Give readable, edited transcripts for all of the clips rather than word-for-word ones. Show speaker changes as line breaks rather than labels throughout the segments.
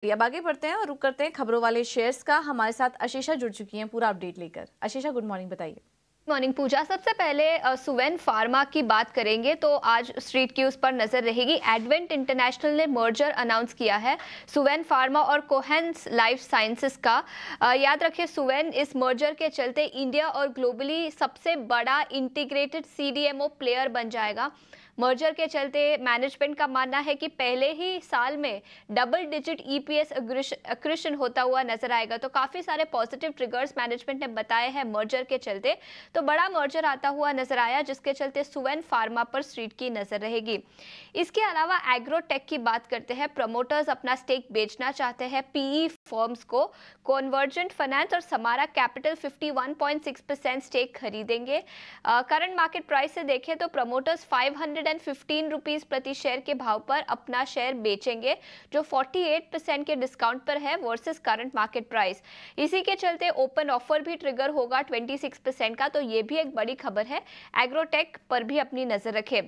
अब आगे बढ़ते हैं और रुक करते हैं खबरों वाले शेयर्स का। हमारे साथ आशीषा जुड़ चुकी हैं पूरा अपडेट लेकर। आशीषा, गुड मॉर्निंग, बताइए।
मॉर्निंग पूजा। सबसे पहले सुवेन फार्मा की बात करेंगे तो आज स्ट्रीट की उस पर नजर रहेगी। एडवेंट इंटरनेशनल ने मर्जर अनाउंस किया है सुवेन फार्मा और कोहेंस लाइफ साइंसेस का। याद रखिए, सुवेन इस मर्जर के चलते इंडिया और ग्लोबली सबसे बड़ा इंटीग्रेटेड सीडीएमओ प्लेयर बन जाएगा। मर्जर के चलते मैनेजमेंट का मानना है कि पहले ही साल में डबल डिजिट ईपीएस एक्रीशन होता हुआ नजर आएगा। तो काफी सारे पॉजिटिव ट्रिगर्स मैनेजमेंट ने बताए हैं मर्जर के चलते। तो बड़ा मर्जर आता हुआ नजर आया, जिसके चलते सुवेन फार्मा पर स्ट्रीट की नजर रहेगी। इसके अलावा एग्रोटेक की बात करते हैं। प्रमोटर्स अपना स्टेक बेचना चाहते हैं पीई फर्म्स को। कॉन्वर्जेंट फाइनेंस और समारा कैपिटल 51.6% स्टेक खरीदेंगे। करंट मार्केट प्राइस से देखें तो प्रमोटर्स 515 रुपीज प्रति शेयर के भाव पर अपना शेयर बेचेंगे, जो 48% के डिस्काउंट पर है वर्सेस करंट मार्केट प्राइस। इसी के चलते ओपन ऑफर भी ट्रिगर होगा 26% का। तो ये भी एक बड़ी खबर है। एग्रोटेक पर भी अपनी नजर रखें।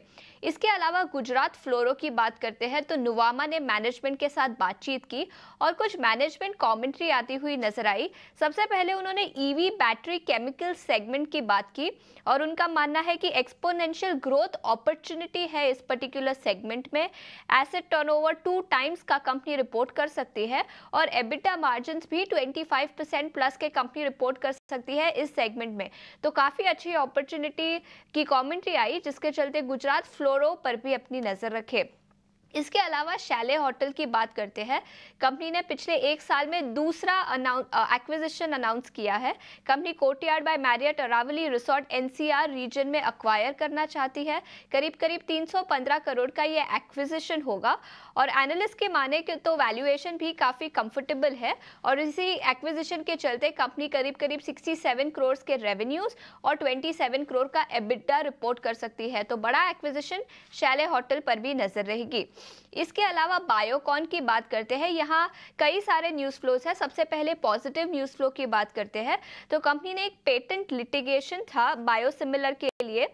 इसके अलावा गुजरात फ्लोरो की बात करते हैं तो नुवामा ने मैनेजमेंट के साथ बातचीत की और कुछ मैनेजमेंट कमेंट्री आती हुई नजर आई। सबसे पहले उन्होंने ईवी बैटरी केमिकल सेगमेंट की बात की और उनका मानना है कि एक्सपोनेंशियल ग्रोथ अपॉर्चुनिटी है इस पर्टिकुलर सेगमेंट में। एसेट टर्नओवर 2 टाइम्स का कंपनी रिपोर्ट कर सकती है और एबिटा मार्जिन्स भी 25% प्लस के कंपनी रिपोर्ट कर सकती है इस सेगमेंट में। तो काफी अच्छी अपॉर्चुनिटी की कमेंट्री आई, जिसके चलते गुजरात फ्लोरो पर भी अपनी नजर रखे। इसके अलावा शैले होटल की बात करते हैं। कंपनी ने पिछले 1 साल में दूसरा एक्विजिशन अनाउंस किया है। Company courtyard by Marriott Aravali resort NCR region में अक्वायर करना चाहती है। करीब 315 करोड़ का ये एक्विजिशन होगा और एनालिस्ट के माने कि तो वैल्यूएशन भी काफ़ी कंफर्टेबल है और इसी एक्विजिशन के चलते कंपनी करीब 67 करोड़ के रेवेन्यूज और 27 करोड़ का एबिटा रिपोर्ट कर सकती है। तो बड़ा एक्विजिशन शैले होटल पर भी नजर रहेगी। इसके अलावा बायोकॉन की बात करते हैं। यहाँ कई सारे न्यूज़ फ्लोज हैं। सबसे पहले पॉजिटिव न्यूज़ फ्लो की बात करते हैं तो कंपनी ने एक पेटेंट लिटिगेशन था बायोसिमिलर के लिए,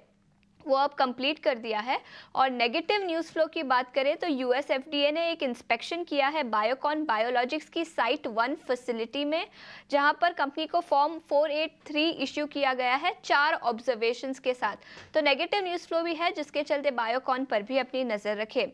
वो अब कंप्लीट कर दिया है। और नेगेटिव न्यूज़ फ्लो की बात करें तो यूएस एफडीए ने एक इंस्पेक्शन किया है बायोकॉन बायोलॉजिक्स की साइट 1 फैसिलिटी में, जहां पर कंपनी को फॉर्म 483 इश्यू किया गया है 4 ऑब्जर्वेशंस के साथ। तो नेगेटिव न्यूज़ फ्लो भी है, जिसके चलते बायोकॉन पर भी अपनी नज़र रखें।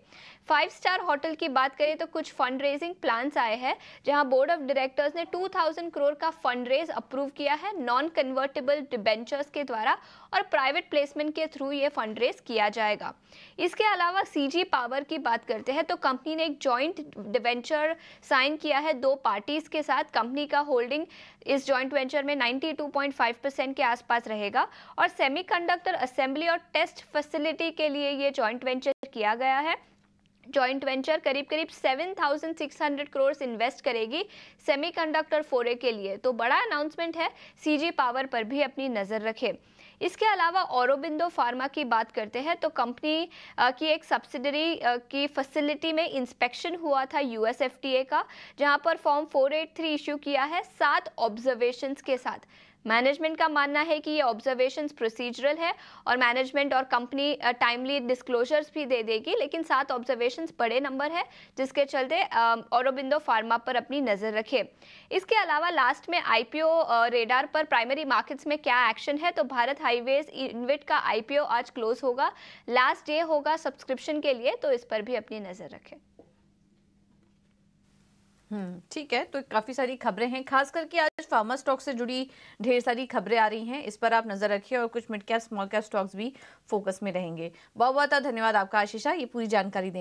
5 स्टार होटल की बात करें तो कुछ फंड रेजिंग प्लान्स आए हैं, जहां बोर्ड ऑफ डायरेक्टर्स ने 2000 करोड़ का फंड रेज अप्रूव किया है नॉन कन्वर्टेबल डिबेंचर्स के द्वारा और प्राइवेट प्लेसमेंट के थ्रू ये फंड रेज किया जाएगा। इसके अलावा सीजी पावर की बात करते हैं तो कंपनी ने एक जॉइंट डिबेंचर साइन किया है 2 पार्टीज के साथ। कंपनी का होल्डिंग इस जॉइंट वेंचर में 92.5% के आसपास रहेगा और सेमीकंडक्टर असेंबली और टेस्ट फैसिलिटी के लिए ये जॉइंट वेंचर किया गया है। जॉइंट वेंचर करीब 7,600 करोड़ इन्वेस्ट करेगी सेमीकंडक्टर फोरे के लिए। तो बड़ा अनाउंसमेंट है, सीजी पावर पर भी अपनी नज़र रखें। इसके अलावा औरोबिंदो फार्मा की बात करते हैं तो कंपनी की एक सब्सिडरी की फैसिलिटी में इंस्पेक्शन हुआ था यूएस एफडीए का, जहां पर फॉर्म 483 इश्यू किया है 7 ऑब्जर्वेशंस के साथ। मैनेजमेंट का मानना है कि ये ऑब्जर्वेशंस प्रोसीजरल है और मैनेजमेंट और कंपनी टाइमली डिस्क्लोजर्स भी दे देगी, लेकिन 7 ऑब्जर्वेशंस बड़े नंबर है, जिसके चलते औरोबिंदो फार्मा पर अपनी नज़र रखे। इसके अलावा लास्ट में आईपीओ रेडार पर प्राइमरी मार्केट्स में क्या एक्शन है तो भारत हाईवेज इनविट का आईपीओ आज क्लोज होगा, लास्ट डे होगा सब्सक्रिप्शन के लिए, तो इस पर भी अपनी नज़र रखें।
ठीक है। तो काफ़ी सारी खबरें हैं, खास करके आज फार्मा स्टॉक से जुड़ी ढेर सारी खबरें आ रही हैं, इस पर आप नज़र रखिए और कुछ mid cap small cap stocks भी फोकस में रहेंगे। बहुत बहुत धन्यवाद आपका आशीषा, ये पूरी जानकारी देने